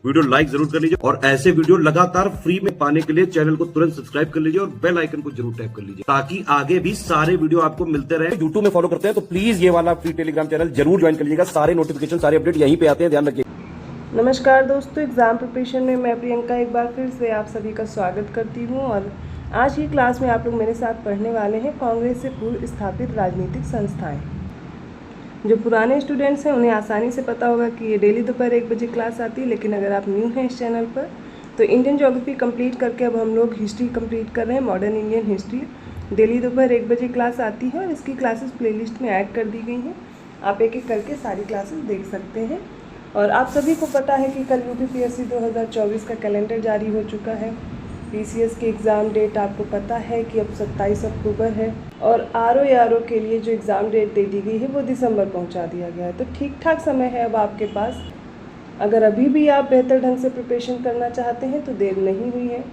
Video like जरूर कर लीजिए और ऐसे वीडियो लगातार फ्री में पाने के लिए चैनल को तुरंत सब्सक्राइब कर लीजिए और बेल आइकन को जरूर टैप कर लीजिए ताकि आगे भी सारे वीडियो आपको मिलते रहे। यूट्यूब में फॉलो करते हैं तो प्लीज ये वाला फ्री टेलीग्राम चैनल जरूर ज्वाइन कर लीजिएगा। सारे नोटिफिकेशन सारे अपडेट यहीं पे आते हैं, ध्यान रखिए। नमस्कार दोस्तों, एग्ज़ाम प्रिपरेशन में मैं प्रियंका एक बार फिर से आप सभी का स्वागत करती हूं और आज की क्लास में आप लोग मेरे साथ पढ़ने वाले हैं कांग्रेस से पूर्व स्थापित राजनीतिक संस्थाएं। जो पुराने स्टूडेंट्स हैं उन्हें आसानी से पता होगा कि ये डेली दोपहर 1 बजे क्लास आती है, लेकिन अगर आप न्यू हैं इस चैनल पर तो इंडियन ज्योग्राफी कंप्लीट करके अब हम लोग हिस्ट्री कंप्लीट कर रहे हैं। मॉडर्न इंडियन हिस्ट्री डेली दोपहर 1 बजे क्लास आती है और इसकी क्लासेस प्लेलिस्ट में ऐड कर दी गई हैं। आप एक एक करके सारी क्लासेस देख सकते हैं। और आप सभी को पता है कि कल यूपीपीएससी 2024 का कैलेंडर जारी हो चुका है। पीसीएस की एग्ज़ाम डेट आपको पता है कि अब 27 अक्टूबर है और आरओ के लिए जो एग्ज़ाम डेट दे दी गई है वो दिसंबर पहुंचा दिया गया है। तो ठीक ठाक समय है अब आपके पास। अगर अभी भी आप बेहतर ढंग से प्रिपरेशन करना चाहते हैं तो देर नहीं हुई है।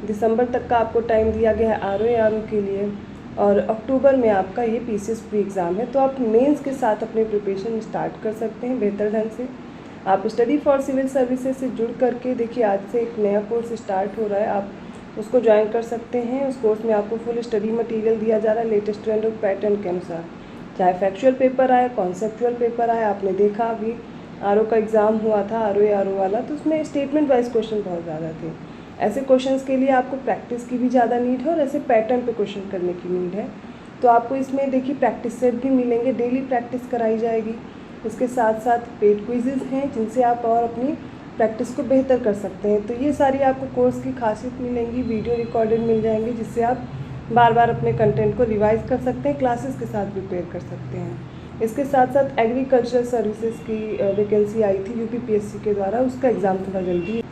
दिसंबर तक का आपको टाइम दिया गया है आरओ के लिए और अक्टूबर में आपका ये पीसीएस प्री एग्ज़ाम है। तो आप मेंस के साथ अपने प्रिपरेशन स्टार्ट कर सकते हैं बेहतर ढंग से। आप स्टडी फॉर सिविल सर्विसेज से जुड़ करके देखिए, आज से एक नया कोर्स स्टार्ट हो रहा है, आप उसको ज्वाइन कर सकते हैं। उस कोर्स में आपको फुल स्टडी मटेरियल दिया जा रहा है लेटेस्ट ट्रेंड और पैटर्न के अनुसार। चाहे फैक्चुअल पेपर आए, कॉन्सेप्चुअल पेपर आए, आपने देखा अभी आरओ का एग्ज़ाम हुआ था आरओ वाला, तो उसमें स्टेटमेंट वाइज क्वेश्चन बहुत ज़्यादा थे। ऐसे क्वेश्चंस के लिए आपको प्रैक्टिस की भी ज़्यादा नीड है और ऐसे पैटर्न पे क्वेश्चन करने की नीड है। तो आपको इसमें देखिए प्रैक्टिस सेट भी मिलेंगे, डेली प्रैक्टिस कराई जाएगी। इसके साथ साथ पेड क्विज़ेस हैं जिनसे आप और अपनी प्रैक्टिस को बेहतर कर सकते हैं। तो ये सारी आपको कोर्स की खासियत मिलेंगी, वीडियो रिकॉर्डेड मिल जाएंगे जिससे आप बार बार अपने कंटेंट को रिवाइज कर सकते हैं, क्लासेस के साथ प्रिपेयर कर सकते हैं। इसके साथ साथ एग्रीकल्चरल सर्विसेज की वैकेंसी आई थी यूपीपीएससी के द्वारा, उसका एग्ज़ाम थोड़ा जल्दी,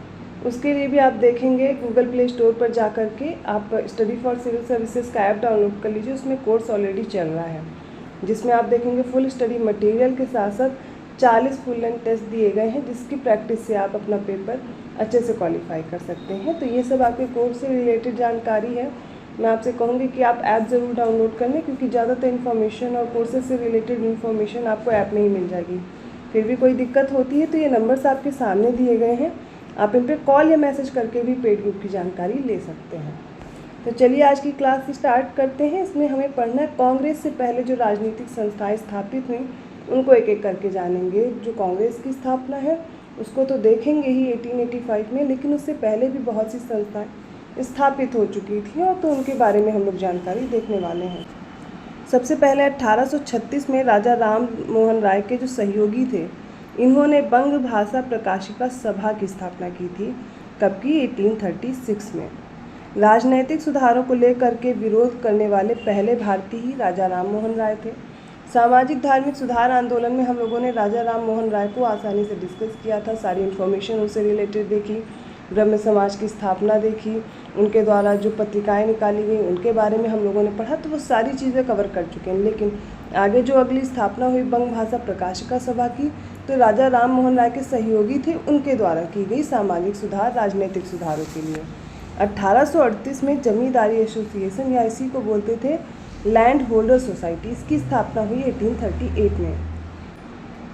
उसके लिए भी आप देखेंगे गूगल प्ले स्टोर पर जा कर के आप स्टडी फॉर सिविल सर्विसेज का ऐप डाउनलोड कर लीजिए। उसमें कोर्स ऑलरेडी चल रहा है जिसमें आप देखेंगे फुल स्टडी मटेरियल के साथ साथ 40 फुल लेंथ टेस्ट दिए गए हैं जिसकी प्रैक्टिस से आप अपना पेपर अच्छे से क्वालिफाई कर सकते हैं। तो ये सब आपके कोर्स से रिलेटेड जानकारी है। मैं आपसे कहूँगी कि आप ऐप ज़रूर डाउनलोड कर लें क्योंकि ज़्यादातर इन्फॉर्मेशन और कोर्सेज से रिलेटेड इन्फॉर्मेशन आपको ऐप में ही मिल जाएगी। फिर भी कोई दिक्कत होती है तो ये नंबर्स आपके सामने दिए गए हैं, आप इन पर कॉल या मैसेज करके भी पेड ग्रुप की जानकारी ले सकते हैं। तो चलिए आज की क्लास स्टार्ट करते हैं। इसमें हमें पढ़ना है कांग्रेस से पहले जो राजनीतिक संस्थाएं स्थापित हुई उनको एक एक करके जानेंगे। जो कांग्रेस की स्थापना है उसको तो देखेंगे ही 1885 में, लेकिन उससे पहले भी बहुत सी संस्थाएं स्थापित हो चुकी थी और तो उनके बारे में हम लोग जानकारी देखने वाले हैं। सबसे पहले 1836 में राजा राम मोहन राय के जो सहयोगी थे, इन्होंने बंग भाषा प्रकाशिका सभा की स्थापना की थी। कब की? 1836 में। राजनैतिक सुधारों को लेकर के विरोध करने वाले पहले भारतीय ही राजा राम मोहन राय थे। सामाजिक धार्मिक सुधार आंदोलन में हम लोगों ने राजा राम मोहन राय को आसानी से डिस्कस किया था, सारी इन्फॉर्मेशन उनसे रिलेटेड देखी, ब्रह्म समाज की स्थापना देखी, उनके द्वारा जो पत्रिकाएं निकाली गई उनके बारे में हम लोगों ने पढ़ा, तो वो सारी चीज़ें कवर कर चुके हैं। लेकिन आगे जो अगली स्थापना हुई बंग भाषा प्रकाशिका सभा की, तो राजा राम मोहन राय के सहयोगी थे, उनके द्वारा की गई सामाजिक सुधार राजनीतिक सुधारों के लिए। 1838 में जमींदारी एसोसिएशन या इसी को बोलते थे लैंड होल्डर सोसाइटी, इसकी स्थापना हुई 1838 में।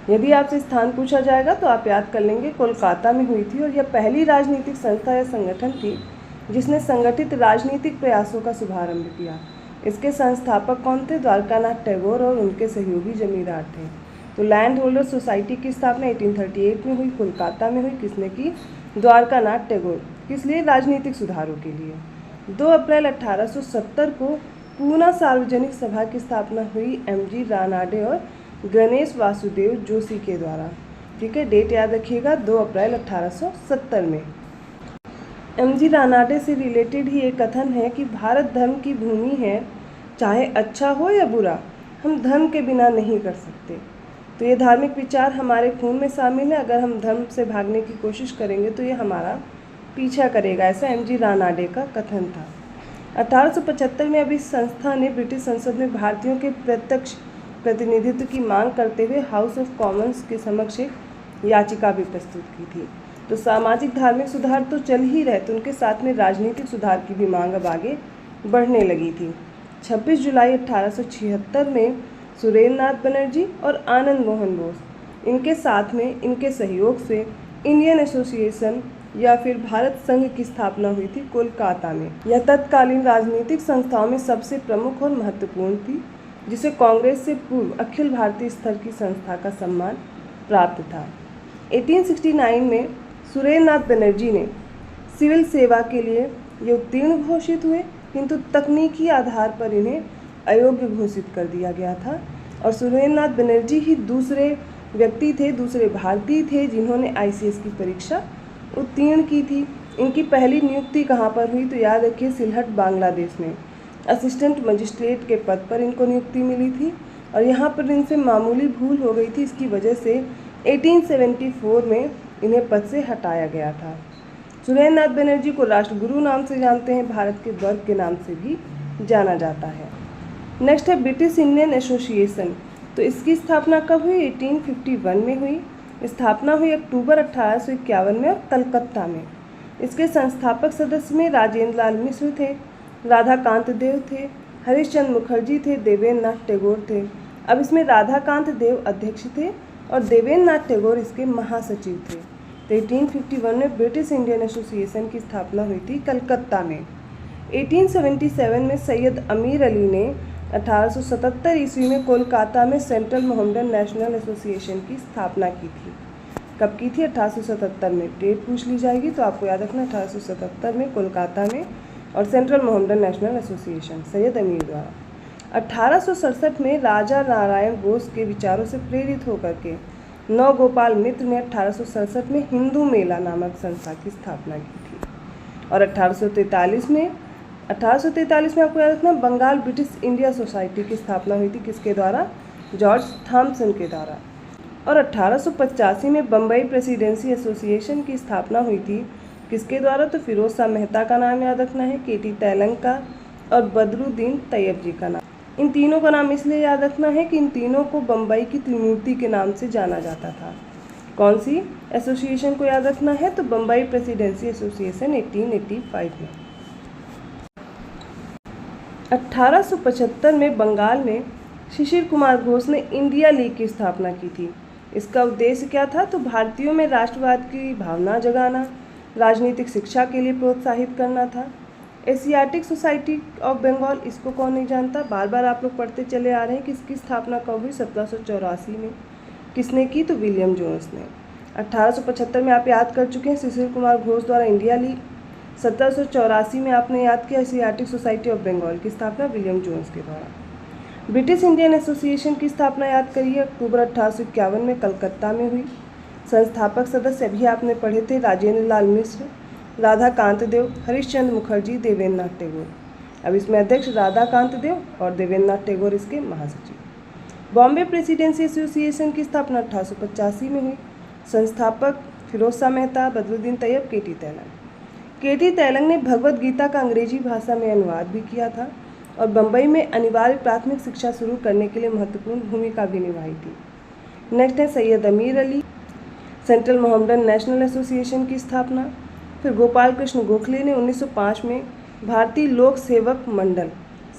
यदि आपसे स्थान पूछा जाएगा तो आप याद कर लेंगे कोलकाता में हुई थी और यह पहली राजनीतिक संस्था या संगठन थी जिसने संगठित राजनीतिक प्रयासों का शुभारंभ किया। इसके संस्थापक कौन थे? द्वारकानाथ टैगोर और उनके सहयोगी जमींदार थे। तो लैंड होल्डर सोसाइटी की स्थापना 1838 में हुई, कोलकाता में हुई। किसने की? द्वारकानाथ टैगोर। किस लिए? राजनीतिक सुधारों के लिए। 2 अप्रैल 1870 को पूना सार्वजनिक सभा की स्थापना हुई एमजी रानाडे और गणेश वासुदेव जोशी के द्वारा। ठीक है, डेट याद रखिएगा, 2 अप्रैल 1870 में। एमजी रानाडे से रिलेटेड ही एक कथन है कि भारत धर्म की भूमि है, चाहे अच्छा हो या बुरा, हम धर्म के बिना नहीं कर सकते। तो ये धार्मिक विचार हमारे खून में शामिल है, अगर हम धर्म से भागने की कोशिश करेंगे तो ये हमारा पीछा करेगा, ऐसा एमजी रानाडे का कथन था। 1875 में अब इस संस्था ने ब्रिटिश संसद में भारतीयों के प्रत्यक्ष प्रतिनिधित्व की मांग करते हुए हाउस ऑफ कॉमन्स के समक्ष एक याचिका भी प्रस्तुत की थी। तो सामाजिक धार्मिक सुधार तो चल ही रहे थे, उनके साथ में राजनीतिक सुधार की भी मांग अब आगे बढ़ने लगी थी। 26 जुलाई 1876 में सुरेंद्र नाथ बनर्जी और आनंद मोहन बोस, इनके साथ में इनके सहयोग से इंडियन एसोसिएशन या फिर भारत संघ की स्थापना हुई थी कोलकाता में। यह तत्कालीन राजनीतिक संस्थाओं में सबसे प्रमुख और महत्वपूर्ण थी, जिसे कांग्रेस से पूर्व अखिल भारतीय स्तर की संस्था का सम्मान प्राप्त था। 1869 में सुरेंद्रनाथ बनर्जी ने सिविल सेवा के लिए ये उत्तीर्ण घोषित हुए, किंतु तकनीकी आधार पर इन्हें अयोग्य घोषित कर दिया गया था और सुरेंद्रनाथ बनर्जी ही दूसरे व्यक्ति थे, दूसरे भारतीय थे जिन्होंने ICS की परीक्षा उत्तीर्ण की थी। इनकी पहली नियुक्ति कहाँ पर हुई तो याद रखिए, सिलहट बांग्लादेश में असिस्टेंट मजिस्ट्रेट के पद पर इनको नियुक्ति मिली थी और यहाँ पर इनसे मामूली भूल हो गई थी। इसकी वजह से 1874 में इन्हें पद से हटाया गया था। सुरेंद्रनाथ बनर्जी को राष्ट्रगुरु नाम से जानते हैं, भारत के वर्ग के नाम से भी जाना जाता है। नेक्स्ट है ब्रिटिश इंडियन एसोसिएशन। तो इसकी स्थापना कब हुई? 1851 में हुई। स्थापना हुई अक्टूबर 1851 में और कलकत्ता में। इसके संस्थापक सदस्य में राजेंद्र लाल मिश्र थे, राधाकांत देव थे, हरिश्चंद्र मुखर्जी थे, देवेंद्र नाथ टैगोर थे। अब इसमें राधाकांत देव अध्यक्ष थे और देवेंद्र नाथ टैगोर इसके महासचिव थे। तो 1851 में ब्रिटिश इंडियन एसोसिएशन की स्थापना हुई थी कलकत्ता में। 1877 में सैयद अमीर अली ने 1877 ईस्वी में कोलकाता में सेंट्रल मोहम्मडन नेशनल एसोसिएशन की स्थापना की थी। कब की थी? 1877 में। डेट पूछ ली जाएगी तो आपको याद रखना 1877 में कोलकाता में और central Mohammedan national association Syed अमीर द्वारा। 1867 में राजा नारायण बोस के विचारों से प्रेरित होकर के नवगोपाल मित्र ने 1867 में हिंदू मेला नामक संस्था की स्थापना की थी और 1843 में आपको याद रखना बंगाल ब्रिटिश इंडिया सोसाइटी की स्थापना हुई थी। किसके द्वारा? जॉर्ज थॉमसन के द्वारा। और 1885 में बम्बई प्रेसिडेंसी एसोसिएशन की स्थापना हुई थी। किसके द्वारा? तो फिरोज शाह मेहता का नाम याद रखना है, KT तैलंग का और बदरुद्दीन तैयब जी का नाम। इन तीनों का नाम इसलिए याद रखना है कि इन तीनों को बम्बई की त्रिमूर्ति के नाम से जाना जाता था। कौन सी एसोसिएशन को याद रखना है? तो बम्बई प्रेसिडेंसी एसोसिएशन 1885 में। 1875 में बंगाल में शिशिर कुमार घोष ने इंडिया लीग की स्थापना की थी। इसका उद्देश्य क्या था? तो भारतीयों में राष्ट्रवाद की भावना जगाना, राजनीतिक शिक्षा के लिए प्रोत्साहित करना था। एशियाटिक सोसाइटी ऑफ बंगाल, इसको कौन नहीं जानता, बार बार आप लोग पढ़ते चले आ रहे हैं कि इसकी स्थापना कब हुई? 1784 में। किसने की? तो विलियम जोन्स ने। 1875 में आप याद कर चुके हैं शिशिर कुमार घोष द्वारा इंडिया लीग। 1784 में आपने याद किया एशियाटिक सोसाइटी ऑफ बंगाल की स्थापना विलियम जोन्स के द्वारा। ब्रिटिश इंडियन एसोसिएशन की स्थापना याद करिए, अक्टूबर 1851 में कलकत्ता में हुई। संस्थापक सदस्य अभी आपने पढ़े थे, राजेंद्र लाल मिश्र, राधाकांत देव, हरिश्चंद्र मुखर्जी, देवेंद्र नाथ टैगोर। अब इसमें अध्यक्ष राधाकांत देव और देवेंद्र नाथ टैगोर इसके महासचिव। बॉम्बे प्रेसिडेंसी एसोसिएशन की स्थापना 1885 में हुई। संस्थापक फिरोज शाह मेहता, बदरुद्दीन तैयब, KT तैलंग। KT तैलंग ने भगवद गीता का अंग्रेजी भाषा में अनुवाद भी किया था और बम्बई में अनिवार्य प्राथमिक शिक्षा शुरू करने के लिए महत्वपूर्ण भूमिका भी निभाई थी। नेक्स्ट है सैयद अमीर Ali, central Mohammedan national association की स्थापना। फिर गोपाल कृष्ण गोखले ने 1905 में भारतीय लोक सेवक मंडल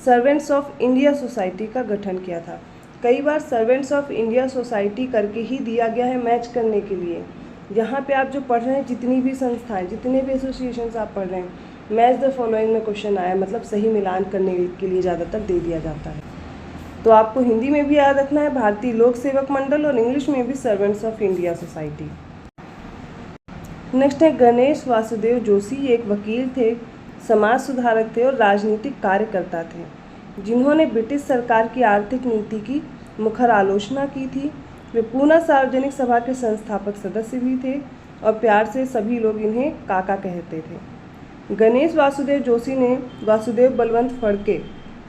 सर्वेंट्स ऑफ इंडिया सोसाइटी का गठन किया था। कई बार सर्वेंट्स ऑफ इंडिया सोसाइटी करके ही दिया गया है मैच करने के लिए। यहाँ पे आप जो पढ़ रहे हैं, जितनी भी संस्थाएं, जितने भी एसोसिएशंस आप पढ़ रहे हैं, मैच द फॉलोइंग में क्वेश्चन आया, मतलब सही मिलान करने के लिए ज़्यादातर दे दिया जाता है। तो आपको हिंदी में भी याद रखना है भारतीय लोक सेवक मंडल और इंग्लिश में भी servants of India society. Next है गणेश वासुदेव जोशी। ये एक वकील थे, समाज सुधारक थे और राजनीतिक कार्यकर्ता थे, जिन्होंने ब्रिटिश सरकार की आर्थिक नीति की मुखर आलोचना की थी। वे पूना सार्वजनिक सभा के संस्थापक सदस्य भी थे और प्यार से सभी लोग इन्हें काका कहते थे। गणेश वासुदेव जोशी ने वासुदेव बलवंत फड़के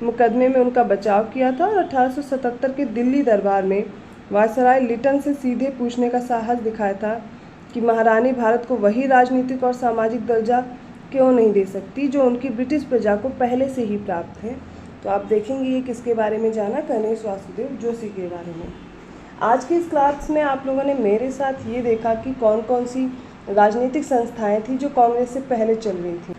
मुकदमे में उनका बचाव किया था और 1877 के दिल्ली दरबार में वायसराय लिटन से सीधे पूछने का साहस दिखाया था कि महारानी भारत को वही राजनीतिक और सामाजिक दर्जा क्यों नहीं दे सकती जो उनकी ब्रिटिश प्रजा को पहले से ही प्राप्त है। तो आप देखेंगे ये किसके बारे में जाना, गणेश वासुदेव जोशी के बारे में। आज की इस क्लास में आप लोगों ने मेरे साथ ये देखा कि कौन कौन सी राजनीतिक संस्थाएं थी जो कांग्रेस से पहले चल रही थी।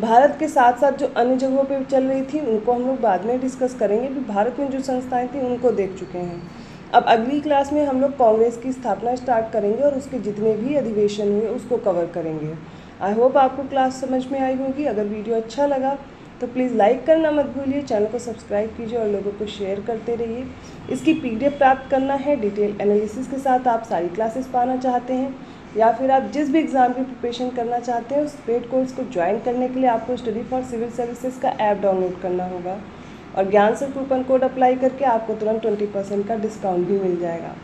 भारत के साथ साथ जो अन्य जगहों पे चल रही थी उनको हम लोग बाद में डिस्कस करेंगे। भी भारत में जो संस्थाएं थी उनको देख चुके हैं। अब अगली क्लास में हम लोग कांग्रेस की स्थापना स्टार्ट करेंगे और उसके जितने भी अधिवेशन हुए उसको कवर करेंगे। आई होप आपको क्लास समझ में आई होगी। अगर वीडियो अच्छा लगा तो प्लीज़ लाइक करना मत भूलिए, चैनल को सब्सक्राइब कीजिए और लोगों को शेयर करते रहिए। इसकी PDF प्राप्त करना है, डिटेल एनालिसिस के साथ आप सारी क्लासेस पाना चाहते हैं या फिर आप जिस भी एग्ज़ाम की प्रिपरेशन करना चाहते हैं उस पेड कोर्स को ज्वाइन करने के लिए आपको स्टडी फॉर सिविल सर्विसेज का ऐप डाउनलोड करना होगा और ज्ञान से कूपन कोड अप्लाई करके आपको तुरंत 20% का डिस्काउंट भी मिल जाएगा।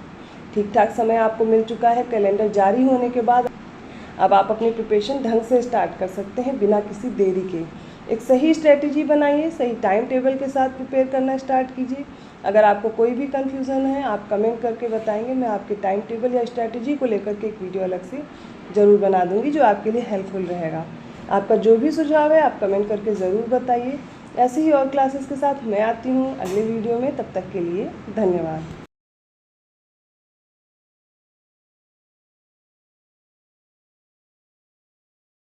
ठीक ठाक समय आपको मिल चुका है। कैलेंडर जारी होने के बाद अब आप अपनी प्रिपरेशन ढंग से स्टार्ट कर सकते हैं बिना किसी देरी के। एक सही स्ट्रेटजी बनाइए, सही टाइम टेबल के साथ प्रिपेयर करना स्टार्ट कीजिए। अगर आपको कोई भी कन्फ्यूज़न है आप कमेंट करके बताएंगे, मैं आपके टाइम टेबल या स्ट्रेटजी को लेकर के एक वीडियो अलग से ज़रूर बना दूंगी जो आपके लिए हेल्पफुल रहेगा। आपका जो भी सुझाव है आप कमेंट करके ज़रूर बताइए। ऐसे ही और क्लासेस के साथ मैं आती हूँ अगले वीडियो में। तब तक के लिए धन्यवाद।